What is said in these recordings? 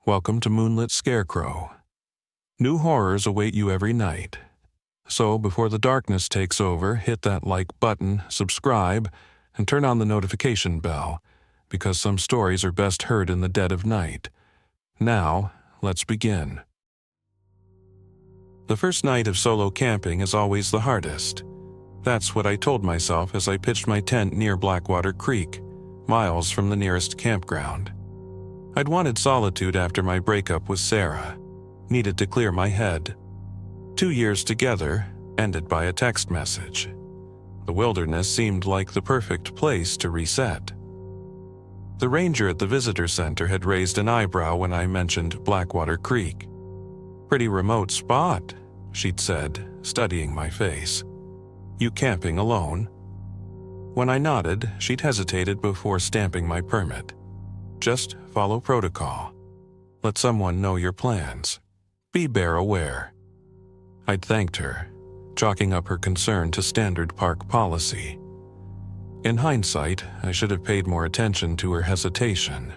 Welcome to Moonlit Scarecrow. New horrors await you every night. So before the darkness takes over, hit that like button, subscribe, and turn on the notification bell, because some stories are best heard in the dead of night. Now, let's begin. The first night of solo camping is always the hardest. That's what I told myself as I pitched my tent near Blackwater Creek, miles from the nearest campground. I'd wanted solitude after my breakup with Sarah. Needed to clear my head. 2 years together ended by a text message. The wilderness seemed like the perfect place to reset. The ranger at the visitor center had raised an eyebrow when I mentioned Blackwater Creek. "Pretty remote spot," she'd said, studying my face. "You camping alone?" When I nodded, she'd hesitated before stamping my permit. "Just follow protocol. Let someone know your plans. Be bear aware." I'd thanked her, chalking up her concern to standard park policy. In hindsight, I should have paid more attention to her hesitation.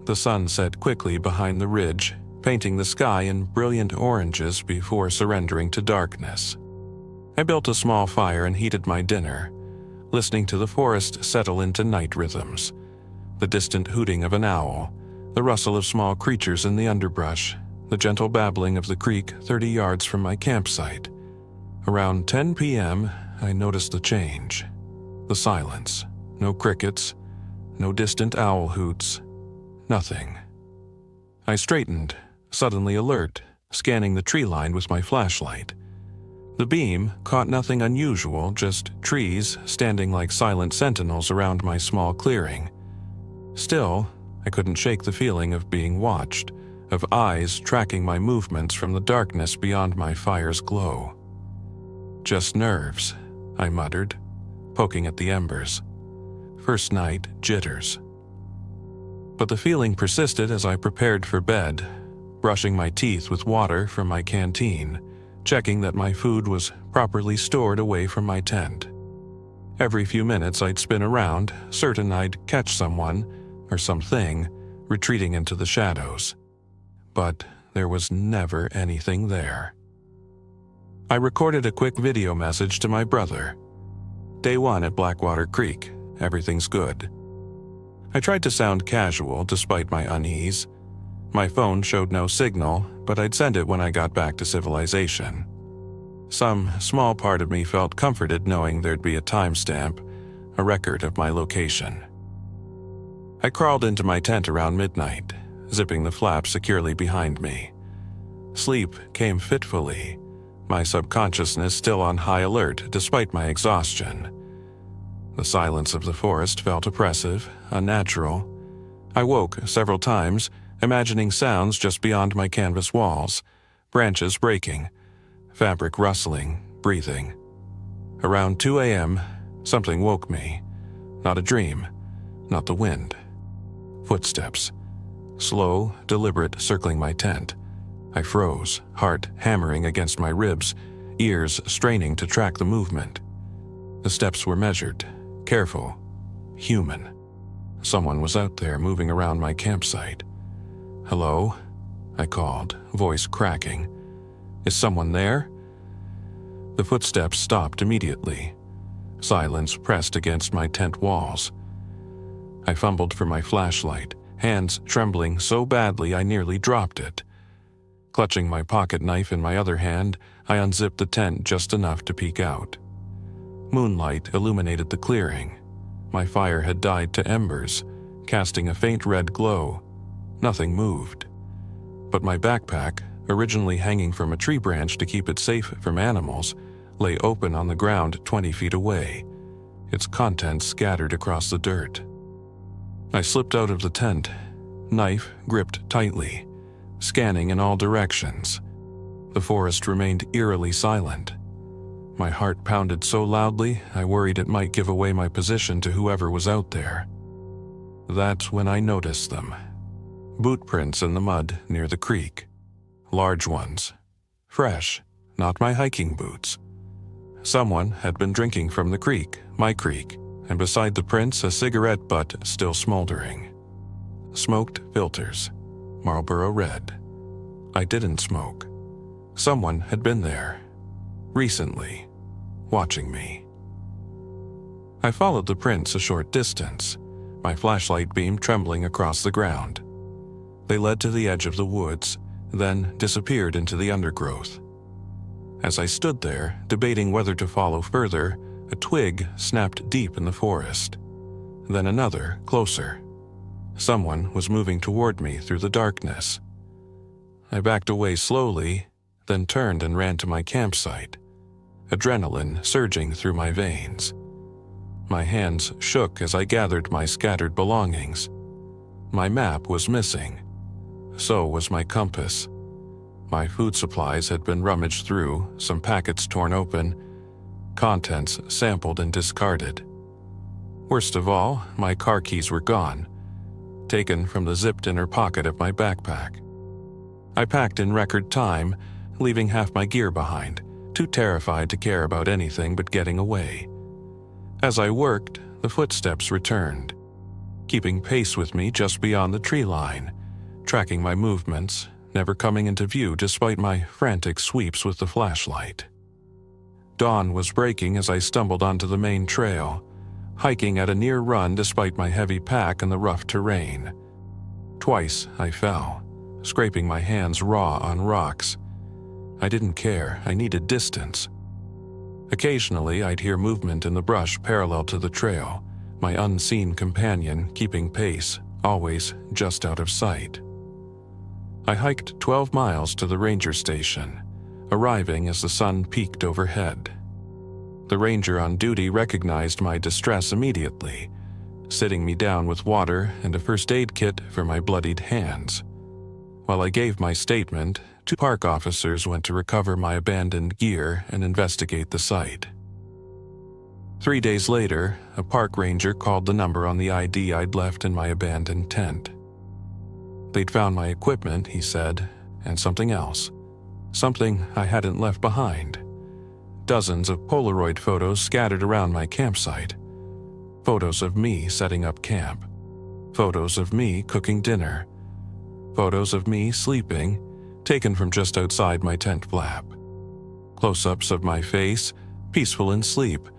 The sun set quickly behind the ridge, painting the sky in brilliant oranges before surrendering to darkness. I built a small fire and heated my dinner, listening to the forest settle into night rhythms. The distant hooting of an owl, the rustle of small creatures in the underbrush, the gentle babbling of the creek 30 yards from my campsite. Around 10 p.m., I noticed the change. The silence. No crickets, no distant owl hoots, nothing. I straightened, suddenly alert, scanning the tree line with my flashlight. The beam caught nothing unusual, just trees standing like silent sentinels around my small clearing. Still, I couldn't shake the feeling of being watched, of eyes tracking my movements from the darkness beyond my fire's glow. "Just nerves," I muttered, poking at the embers. "First night jitters." But the feeling persisted as I prepared for bed, brushing my teeth with water from my canteen, checking that my food was properly stored away from my tent. Every few minutes I'd spin around, certain I'd catch someone, or something, retreating into the shadows. But there was never anything there. I recorded a quick video message to my brother. "Day 1 at Blackwater Creek. Everything's good." I tried to sound casual despite my unease. My phone showed no signal, but I'd send it when I got back to civilization. Some small part of me felt comforted knowing there'd be a timestamp, a record of my location. I crawled into my tent around midnight, zipping the flap securely behind me. Sleep came fitfully, my subconsciousness still on high alert despite my exhaustion. The silence of the forest felt oppressive, unnatural. I woke several times, imagining sounds just beyond my canvas walls, branches breaking, fabric rustling, breathing. Around 2 a.m., something woke me. Not a dream, not the wind. Footsteps. Slow, deliberate, circling my tent. I froze, heart hammering against my ribs, ears straining to track the movement. The steps were measured, careful, human. Someone was out there moving around my campsite. "Hello?" I called, voice cracking. "Is someone there?" The footsteps stopped immediately. Silence pressed against my tent walls. I fumbled for my flashlight, hands trembling so badly I nearly dropped it. Clutching my pocket knife in my other hand, I unzipped the tent just enough to peek out. Moonlight illuminated the clearing. My fire had died to embers, casting a faint red glow. Nothing moved. But my backpack, originally hanging from a tree branch to keep it safe from animals, lay open on the ground 20 feet away, its contents scattered across the dirt. I slipped out of the tent, knife gripped tightly, scanning in all directions. The forest remained eerily silent. My heart pounded so loudly I worried it might give away my position to whoever was out there. That's when I noticed them. Boot prints in the mud near the creek. Large ones. Fresh, not my hiking boots. Someone had been drinking from the creek, my creek, and beside the prints a cigarette butt still smoldering. Smoked filters. Marlboro Red. I didn't smoke. Someone had been there, recently, watching me. I followed the prints a short distance, my flashlight beam trembling across the ground. They led to the edge of the woods, then disappeared into the undergrowth. As I stood there, debating whether to follow further, a twig snapped deep in the forest. Then another, closer. Someone was moving toward me through the darkness. I backed away slowly, then turned and ran to my campsite, adrenaline surging through my veins. My hands shook as I gathered my scattered belongings. My map was missing. So was my compass. My food supplies had been rummaged through, some packets torn open, contents sampled and discarded. Worst of all, my car keys were gone, taken from the zipped inner pocket of my backpack. I packed in record time, leaving half my gear behind, too terrified to care about anything but getting away. As I worked, the footsteps returned, keeping pace with me just beyond the tree line, tracking my movements, never coming into view despite my frantic sweeps with the flashlight. Dawn was breaking as I stumbled onto the main trail, hiking at a near run despite my heavy pack and the rough terrain. Twice I fell, scraping my hands raw on rocks. I didn't care, I needed distance. Occasionally I'd hear movement in the brush parallel to the trail, my unseen companion keeping pace, always just out of sight. I hiked 12 miles to the ranger station, arriving as the sun peaked overhead. The ranger on duty recognized my distress immediately, sitting me down with water and a first aid kit for my bloodied hands. While I gave my statement, 2 park officers went to recover my abandoned gear and investigate the site. 3 days later, a park ranger called the number on the ID I'd left in my abandoned tent. They'd found my equipment, he said, and something else. Something I hadn't left behind. Dozens of Polaroid photos scattered around my campsite. Photos of me setting up camp. Photos of me cooking dinner. Photos of me sleeping, taken from just outside my tent flap. Close-ups of my face, peaceful in sleep,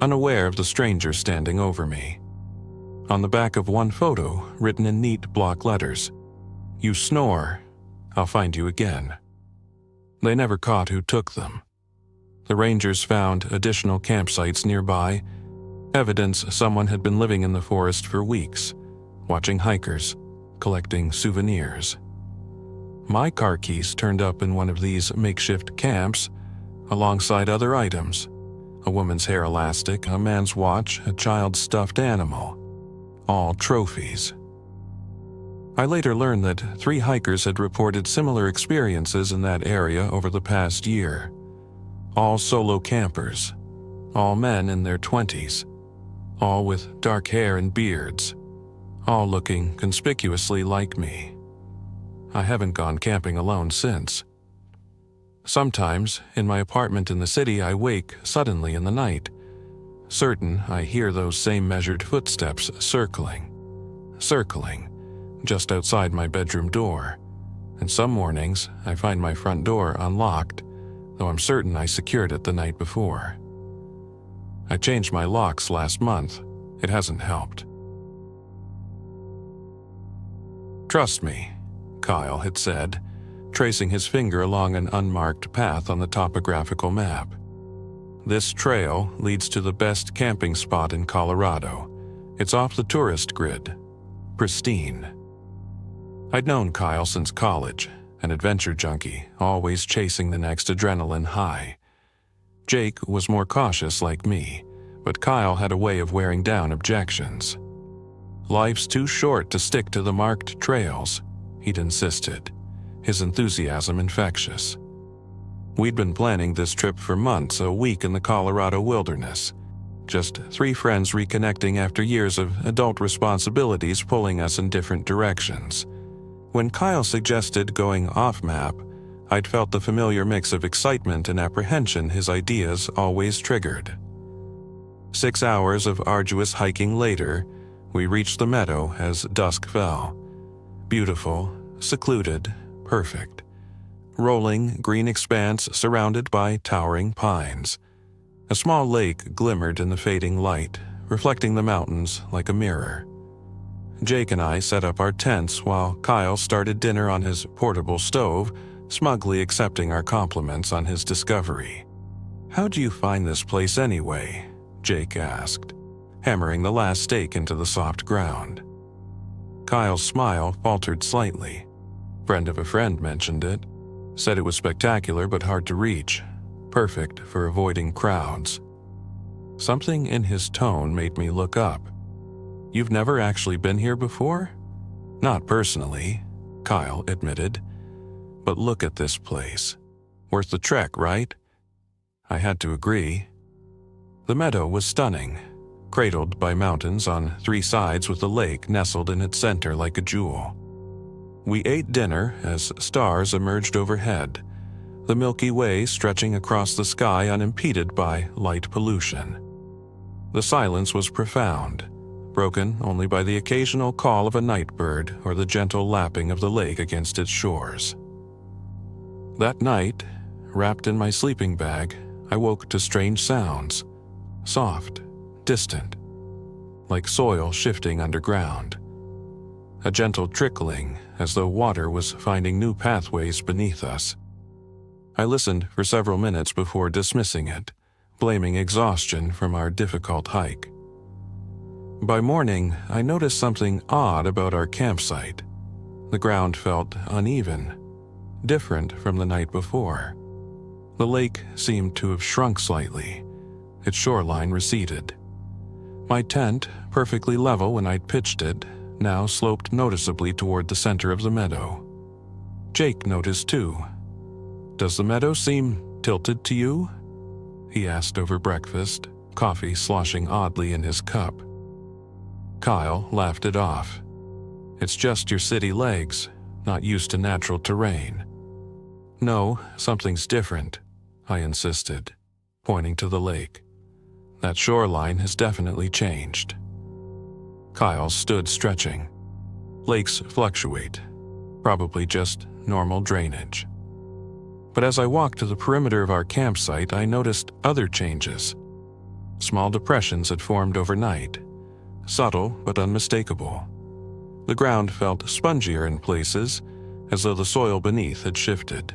unaware of the stranger standing over me. On the back of one photo, written in neat block letters, "You snore, I'll find you again." They never caught who took them. The rangers found additional campsites nearby, evidence someone had been living in the forest for weeks, watching hikers, collecting souvenirs. My car keys turned up in one of these makeshift camps, alongside other items: a woman's hair elastic, a man's watch, a child's stuffed animal. All trophies. I later learned that 3 hikers had reported similar experiences in that area over the past year. All solo campers. All men in their 20s. All with dark hair and beards. All looking conspicuously like me. I haven't gone camping alone since. Sometimes, in my apartment in the city, I wake suddenly in the night, certain I hear those same measured footsteps circling, just outside my bedroom door. And some mornings, I find my front door unlocked, though I'm certain I secured it the night before. I changed my locks last month. It hasn't helped. "Trust me," Kyle had said, tracing his finger along an unmarked path on the topographical map. "This trail leads to the best camping spot in Colorado. It's off the tourist grid. Pristine." I'd known Kyle since college, an adventure junkie, always chasing the next adrenaline high. Jake was more cautious like me, but Kyle had a way of wearing down objections. "Life's too short to stick to the marked trails," he'd insisted, his enthusiasm infectious. We'd been planning this trip for months, a week in the Colorado wilderness. Just 3 friends reconnecting after years of adult responsibilities pulling us in different directions. When Kyle suggested going off-map, I'd felt the familiar mix of excitement and apprehension his ideas always triggered. 6 hours of arduous hiking later, we reached the meadow as dusk fell. Beautiful, secluded, perfect. Rolling green expanse surrounded by towering pines. A small lake glimmered in the fading light, reflecting the mountains like a mirror. Jake and I set up our tents while Kyle started dinner on his portable stove, smugly accepting our compliments on his discovery. "How'd you find this place anyway?" Jake asked, hammering the last stake into the soft ground. Kyle's smile faltered slightly. Friend of a friend mentioned it. Said it was spectacular but hard to reach, perfect for avoiding crowds. Something in his tone made me look up. "You've never actually been here before?" "Not personally," Kyle admitted. "But look at this place. Worth the trek, right?" I had to agree. The meadow was stunning, cradled by mountains on 3 sides with the lake nestled in its center like a jewel. We ate dinner as stars emerged overhead, the Milky Way stretching across the sky unimpeded by light pollution. The silence was profound, broken only by the occasional call of a night bird or the gentle lapping of the lake against its shores. That night, wrapped in my sleeping bag, I woke to strange sounds, soft, distant, like soil shifting underground. A gentle trickling, as though water was finding new pathways beneath us. I listened for several minutes before dismissing it, blaming exhaustion from our difficult hike. By morning, I noticed something odd about our campsite. The ground felt uneven, different from the night before. The lake seemed to have shrunk slightly. Its shoreline receded. My tent, perfectly level when I'd pitched it, now sloped noticeably toward the center of the meadow. Jake noticed too. "Does the meadow seem tilted to you?" he asked over breakfast, coffee sloshing oddly in his cup. Kyle laughed it off. "It's just your city legs, not used to natural terrain." "No, something's different," I insisted, pointing to the lake. "That shoreline has definitely changed." Kyle stood stretching. "Lakes fluctuate, probably just normal drainage." But as I walked to the perimeter of our campsite, I noticed other changes. Small depressions had formed overnight, subtle but unmistakable. The ground felt spongier in places, as though the soil beneath had shifted.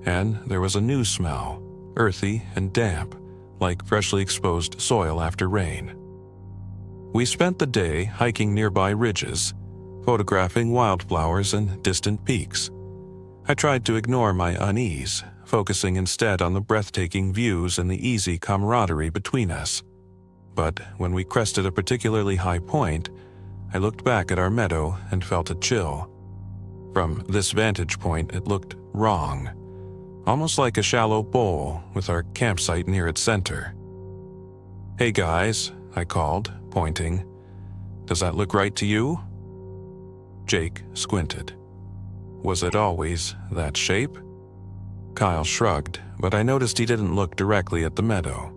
And there was a new smell, earthy and damp, like freshly exposed soil after rain. We spent the day hiking nearby ridges, photographing wildflowers and distant peaks. I tried to ignore my unease, focusing instead on the breathtaking views and the easy camaraderie between us. But when we crested a particularly high point, I looked back at our meadow and felt a chill. From this vantage point, it looked wrong, almost like a shallow bowl with our campsite near its center. "Hey guys," I called, pointing. "Does that look right to you?" Jake squinted. "Was it always that shape?" Kyle shrugged, but I noticed he didn't look directly at the meadow.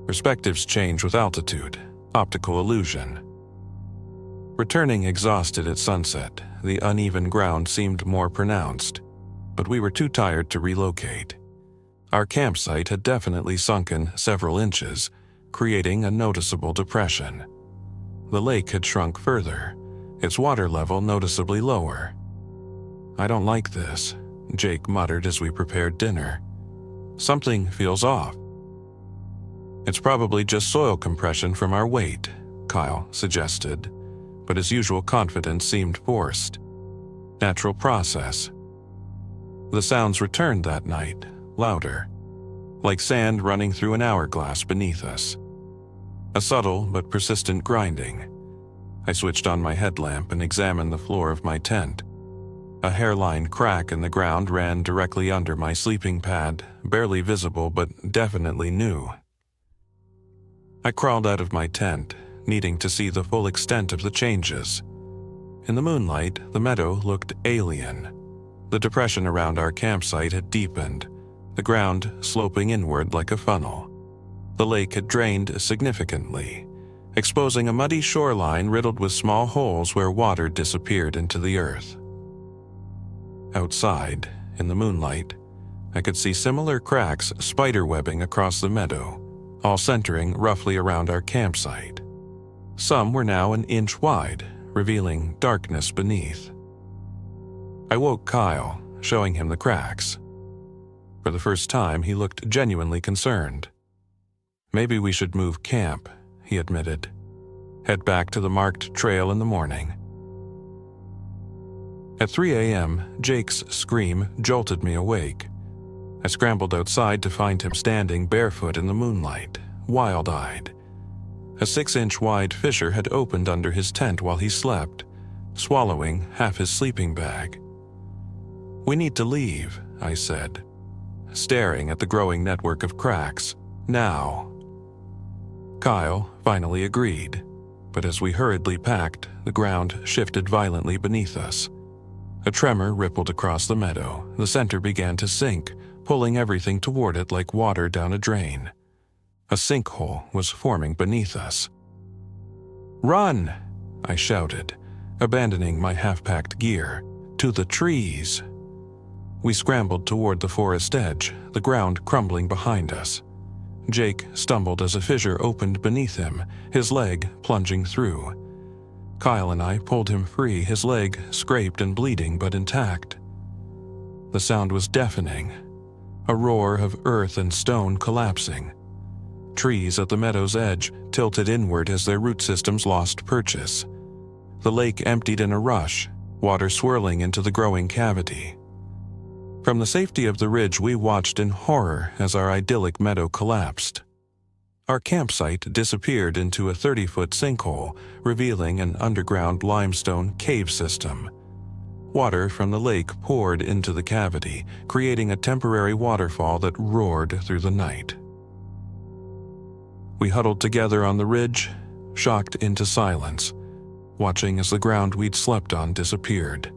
Perspectives change with altitude, optical illusion. Returning exhausted at sunset, the uneven ground seemed more pronounced, but we were too tired to relocate. Our campsite had definitely sunken several inches, creating a noticeable depression. The lake had shrunk further, its water level noticeably lower. "I don't like this," Jake muttered as we prepared dinner. "Something feels off." "It's probably just soil compression from our weight," Kyle suggested, but his usual confidence seemed forced. "Natural process." The sounds returned that night, louder, like sand running through an hourglass beneath us. A subtle but persistent grinding. I switched on my headlamp and examined the floor of my tent. A hairline crack in the ground ran directly under my sleeping pad, barely visible but definitely new. I crawled out of my tent, needing to see the full extent of the changes. In the moonlight, the meadow looked alien. The depression around our campsite had deepened, the ground sloping inward like a funnel. The lake had drained significantly, exposing a muddy shoreline riddled with small holes where water disappeared into the earth. Outside, in the moonlight, I could see similar cracks spiderwebbing across the meadow, all centering roughly around our campsite. Some were now an inch wide, revealing darkness beneath. I woke Kyle, showing him the cracks. For the first time, he looked genuinely concerned. "Maybe we should move camp," he admitted. "Head back to the marked trail in the morning." At 3 a.m., Jake's scream jolted me awake. I scrambled outside to find him standing barefoot in the moonlight, wild-eyed. A 6-inch-wide fissure had opened under his tent while he slept, swallowing half his sleeping bag. "We need to leave," I said, staring at the growing network of cracks. "Now." Kyle finally agreed, but as we hurriedly packed, the ground shifted violently beneath us. A tremor rippled across the meadow. The center began to sink, pulling everything toward it like water down a drain. A sinkhole was forming beneath us. "Run!" I shouted, abandoning my half-packed gear. "To the trees!" We scrambled toward the forest edge, the ground crumbling behind us. Jake stumbled as a fissure opened beneath him, his leg plunging through. Kyle and I pulled him free, his leg scraped and bleeding but intact. The sound was deafening, a roar of earth and stone collapsing. Trees at the meadow's edge tilted inward as their root systems lost purchase. The lake emptied in a rush, water swirling into the growing cavity. From the safety of the ridge, we watched in horror as our idyllic meadow collapsed. Our campsite disappeared into a 30-foot sinkhole, revealing an underground limestone cave system. Water from the lake poured into the cavity, creating a temporary waterfall that roared through the night. We huddled together on the ridge, shocked into silence, watching as the ground we'd slept on disappeared.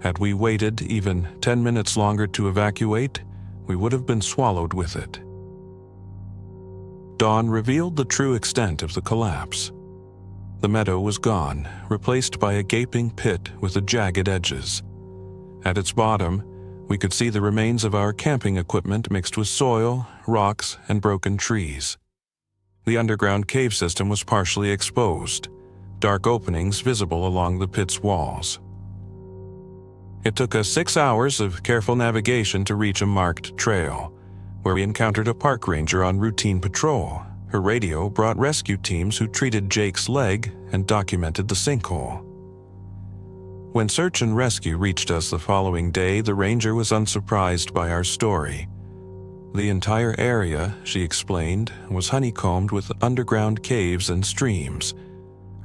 Had we waited even 10 minutes longer to evacuate, we would have been swallowed with it. Dawn revealed the true extent of the collapse. The meadow was gone, replaced by a gaping pit with jagged edges. At its bottom, we could see the remains of our camping equipment mixed with soil, rocks, and broken trees. The underground cave system was partially exposed, dark openings visible along the pit's walls. It took us 6 hours of careful navigation to reach a marked trail, where we encountered a park ranger on routine patrol. Her radio brought rescue teams who treated Jake's leg and documented the sinkhole. When search and rescue reached us the following day, the ranger was unsurprised by our story. The entire area, she explained, was honeycombed with underground caves and streams.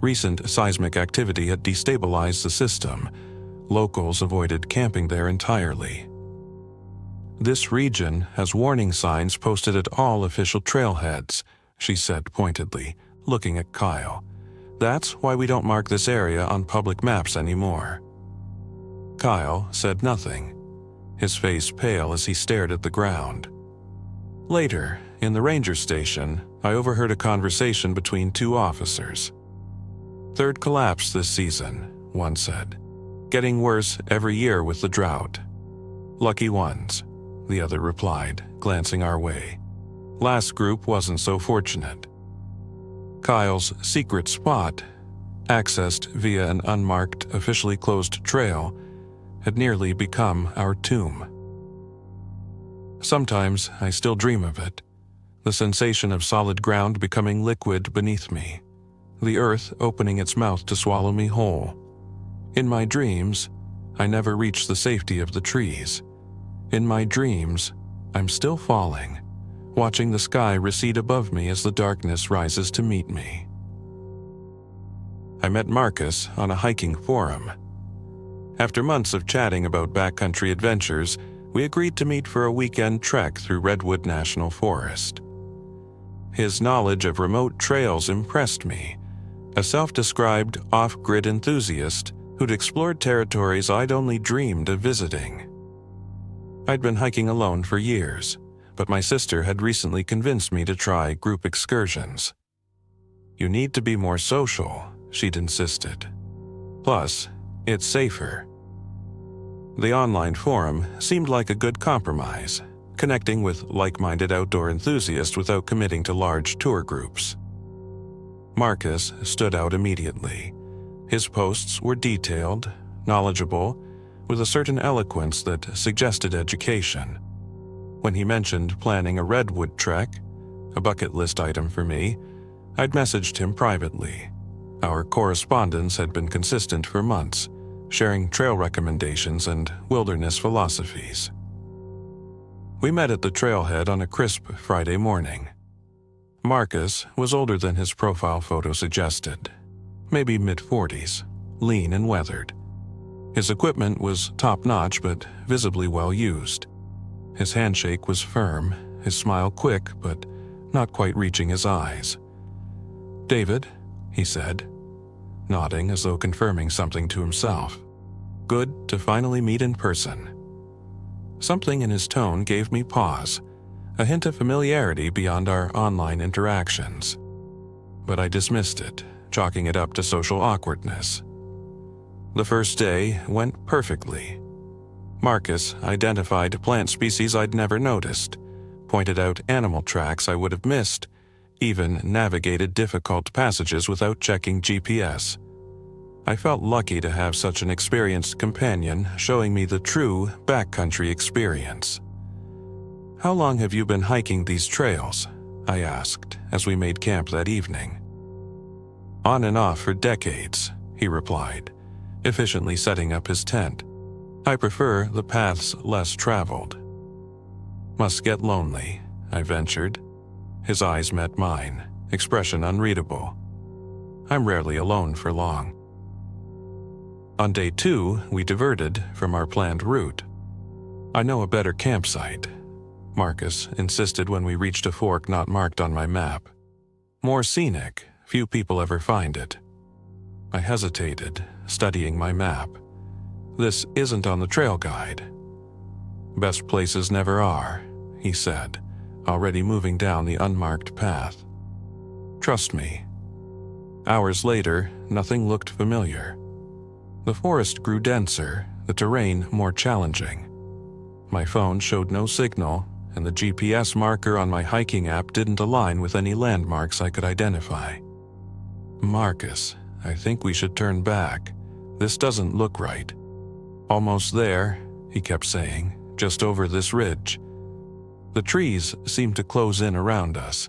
Recent seismic activity had destabilized the system. Locals avoided camping there entirely. "This region has warning signs posted at all official trailheads," she said pointedly, looking at Kyle. "That's why we don't mark this area on public maps anymore." Kyle said nothing, his face pale as he stared at the ground. Later, in the ranger station, I overheard a conversation between two officers. "Third collapse this season," one said. "Getting worse every year with the drought." "Lucky ones," the other replied, glancing our way. "Last group wasn't so fortunate." Kyle's secret spot, accessed via an unmarked, officially closed trail, had nearly become our tomb. Sometimes I still dream of it, the sensation of solid ground becoming liquid beneath me, the earth opening its mouth to swallow me whole. In my dreams, I never reach the safety of the trees. In my dreams, I'm still falling, watching the sky recede above me as the darkness rises to meet me. I met Marcus on a hiking forum. After months of chatting about backcountry adventures, we agreed to meet for a weekend trek through Redwood National Forest. His knowledge of remote trails impressed me, a self-described off-grid enthusiast who'd explored territories I'd only dreamed of visiting. I'd been hiking alone for years, but my sister had recently convinced me to try group excursions. "You need to be more social," she'd insisted. "Plus, it's safer." The online forum seemed like a good compromise, connecting with like-minded outdoor enthusiasts without committing to large tour groups. Marcus stood out immediately. His posts were detailed, knowledgeable, with a certain eloquence that suggested education. When he mentioned planning a redwood trek, a bucket list item for me, I'd messaged him privately. Our correspondence had been consistent for months, sharing trail recommendations and wilderness philosophies. We met at the trailhead on a crisp Friday morning. Marcus was older than his profile photo suggested, maybe mid-40s, lean and weathered. His equipment was top-notch but visibly well-used. His handshake was firm, his smile quick but not quite reaching his eyes. "David," he said, nodding as though confirming something to himself. "Good to finally meet in person." Something in his tone gave me pause, a hint of familiarity beyond our online interactions. But I dismissed it, chalking it up to social awkwardness. The first day went perfectly. Marcus identified plant species I'd never noticed, pointed out animal tracks I would have missed, even navigated difficult passages without checking GPS. I felt lucky to have such an experienced companion showing me the true backcountry experience. "How long have you been hiking these trails?" I asked as we made camp that evening. "On and off for decades," he replied, efficiently setting up his tent. "I prefer the paths less traveled." "Must get lonely," I ventured. His eyes met mine, expression unreadable. "I'm rarely alone for long." On day 2, we diverted from our planned route. "I know a better campsite," Marcus insisted when we reached a fork not marked on my map. "More scenic, few people ever find it." I hesitated, studying my map. "This isn't on the trail guide." "Best places never are," he said, already moving down the unmarked path. "Trust me." Hours later, nothing looked familiar. The forest grew denser, the terrain more challenging. My phone showed no signal, and the GPS marker on my hiking app didn't align with any landmarks I could identify. "Marcus, I think we should turn back. This doesn't look right." "Almost there," he kept saying, "just over this ridge." The trees seemed to close in around us,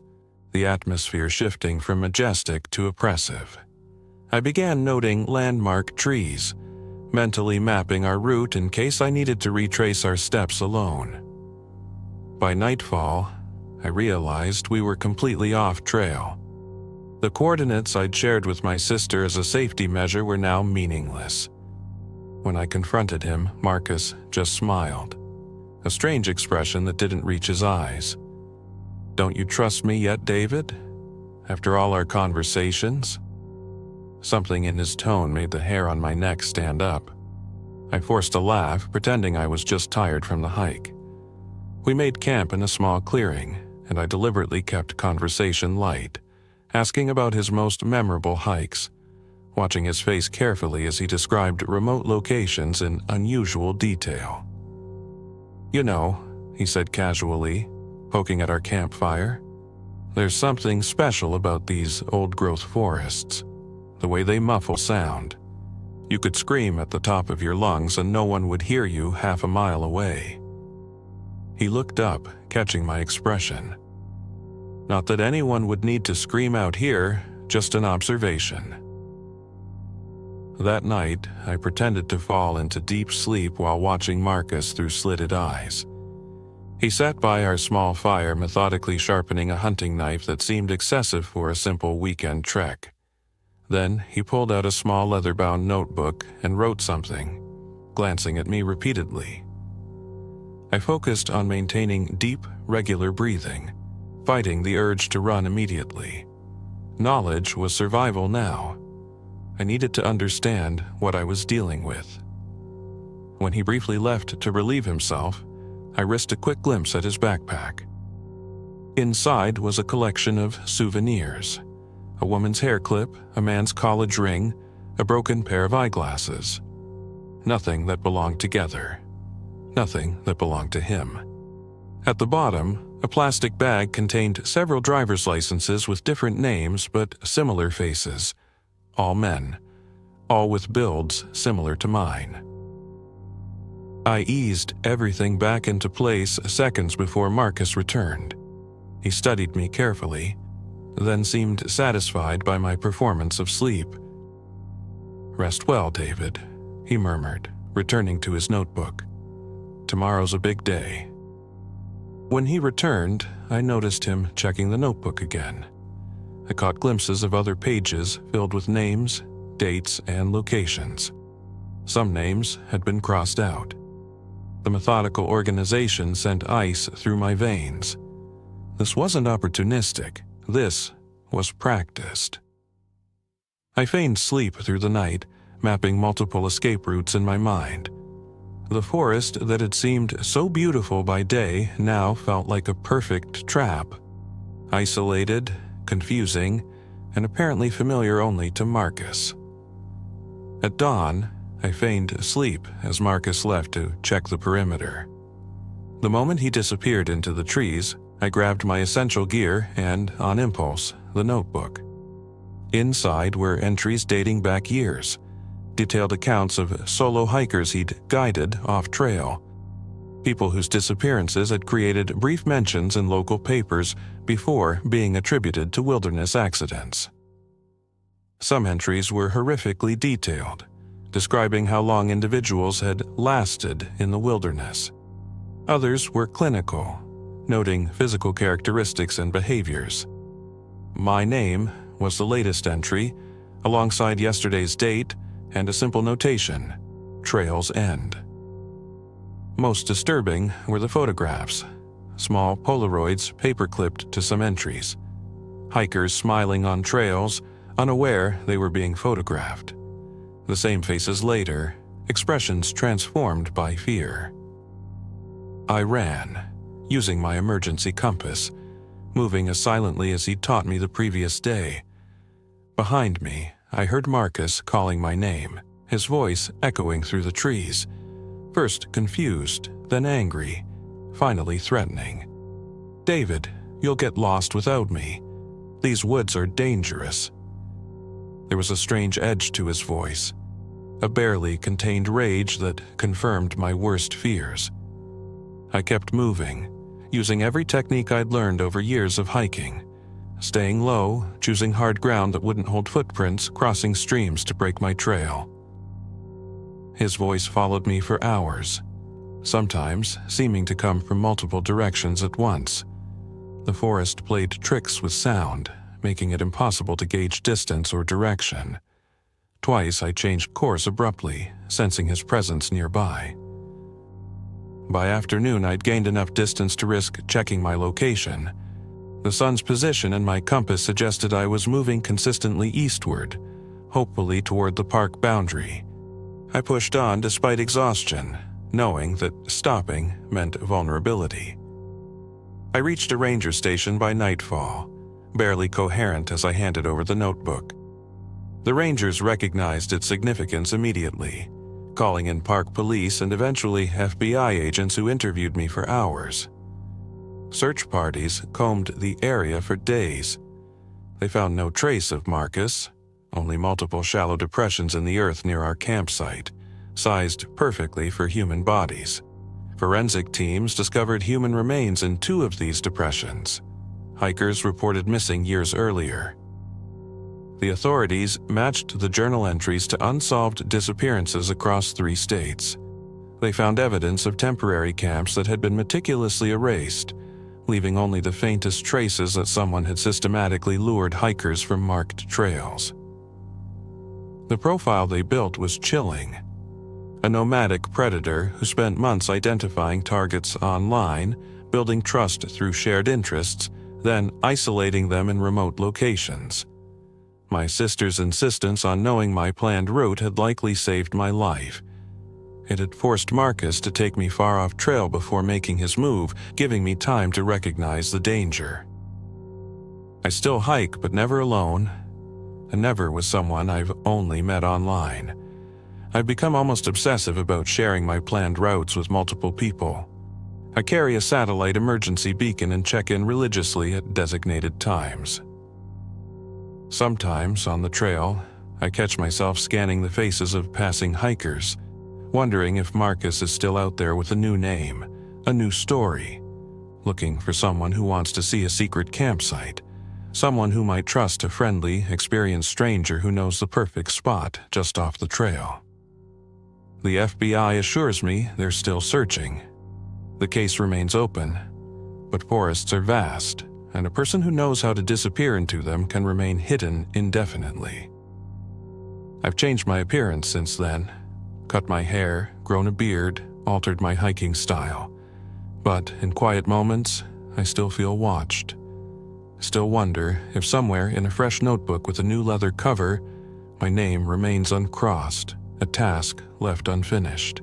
the atmosphere shifting from majestic to oppressive. I began noting landmark trees, mentally mapping our route in case I needed to retrace our steps alone. By nightfall, I realized we were completely off trail. The coordinates I'd shared with my sister as a safety measure were now meaningless. When I confronted him, Marcus just smiled, a strange expression that didn't reach his eyes. "Don't you trust me yet, David? After all our conversations?" Something in his tone made the hair on my neck stand up. I forced a laugh, pretending I was just tired from the hike. We made camp in a small clearing, and I deliberately kept conversation light, asking about his most memorable hikes, watching his face carefully as he described remote locations in unusual detail. "You know," he said casually, poking at our campfire, "there's something special about these old-growth forests. The way they muffle sound. You could scream at the top of your lungs and no one would hear you half a mile away." He looked up, catching my expression. "Not that anyone would need to scream out here, just an observation." That night, I pretended to fall into deep sleep while watching Marcus through slitted eyes. He sat by our small fire, methodically sharpening a hunting knife that seemed excessive for a simple weekend trek. Then he pulled out a small leather-bound notebook and wrote something, glancing at me repeatedly. I focused on maintaining deep, regular breathing, fighting the urge to run immediately. Knowledge was survival now. I needed to understand what I was dealing with. When he briefly left to relieve himself, I risked a quick glimpse at his backpack. Inside was a collection of souvenirs. A woman's hair clip, a man's college ring, a broken pair of eyeglasses. nothing that belonged together, nothing that belonged to him. At the bottom, a plastic bag contained several driver's licenses with different names but similar faces, all men, all with builds similar to mine. I eased everything back into place seconds before Marcus returned. He studied me carefully, then seemed satisfied by my performance of sleep. "Rest well, David," he murmured, returning to his notebook. "Tomorrow's a big day." When he returned, I noticed him checking the notebook again. I caught glimpses of other pages filled with names, dates, and locations. Some names had been crossed out. The methodical organization sent ice through my veins. This wasn't opportunistic. This was practiced. I feigned sleep through the night, mapping multiple escape routes in my mind. The forest that had seemed so beautiful by day now felt like a perfect trap. Isolated, confusing, and apparently familiar only to Marcus. At dawn, I feigned sleep as Marcus left to check the perimeter. The moment he disappeared into the trees, I grabbed my essential gear and, on impulse, the notebook. Inside were entries dating back years, detailed accounts of solo hikers he'd guided off-trail, people whose disappearances had created brief mentions in local papers before being attributed to wilderness accidents. Some entries were horrifically detailed, describing how long individuals had lasted in the wilderness. Others were clinical, noting physical characteristics and behaviors. My name was the latest entry, alongside yesterday's date and a simple notation, "Trail's End." Most disturbing were the photographs, small Polaroids paper-clipped to some entries. Hikers smiling on trails, unaware they were being photographed. The same faces later, expressions transformed by fear. I ran, using my emergency compass, moving as silently as he'd taught me the previous day. Behind me, I heard Marcus calling my name, his voice echoing through the trees, first confused, then angry, finally threatening. "David, you'll get lost without me. These woods are dangerous." There was a strange edge to his voice, a barely contained rage that confirmed my worst fears. I kept moving, using every technique I'd learned over years of hiking, staying low, choosing hard ground that wouldn't hold footprints, crossing streams to break my trail. His voice followed me for hours, sometimes seeming to come from multiple directions at once. The forest played tricks with sound, making it impossible to gauge distance or direction. Twice I changed course abruptly, sensing his presence nearby. By afternoon, I'd gained enough distance to risk checking my location. The sun's position and my compass suggested I was moving consistently eastward, hopefully toward the park boundary. I pushed on despite exhaustion, knowing that stopping meant vulnerability. I reached a ranger station by nightfall, barely coherent as I handed over the notebook. The rangers recognized its significance immediately, calling in park police and eventually FBI agents who interviewed me for hours. Search parties combed the area for days. They found no trace of Marcus, only multiple shallow depressions in the earth near our campsite, sized perfectly for human bodies. Forensic teams discovered human remains in 2 of these depressions. Hikers reported missing years earlier. The authorities matched the journal entries to unsolved disappearances across 3 states. They found evidence of temporary camps that had been meticulously erased, leaving only the faintest traces that someone had systematically lured hikers from marked trails. The profile they built was chilling. A nomadic predator who spent months identifying targets online, building trust through shared interests, then isolating them in remote locations. My sister's insistence on knowing my planned route had likely saved my life. It had forced Marcus to take me far off trail before making his move, giving me time to recognize the danger. I still hike, but never alone, and never with someone I've only met online. I've become almost obsessive about sharing my planned routes with multiple people. I carry a satellite emergency beacon and check in religiously at designated times. Sometimes, on the trail, I catch myself scanning the faces of passing hikers, wondering if Marcus is still out there with a new name, a new story, looking for someone who wants to see a secret campsite, someone who might trust a friendly, experienced stranger who knows the perfect spot just off the trail. The FBI assures me they're still searching. The case remains open, but forests are vast, and a person who knows how to disappear into them can remain hidden indefinitely. I've changed my appearance since then, cut my hair, grown a beard, altered my hiking style. But in quiet moments, I still feel watched. Still wonder if somewhere in a fresh notebook with a new leather cover, my name remains uncrossed, a task left unfinished.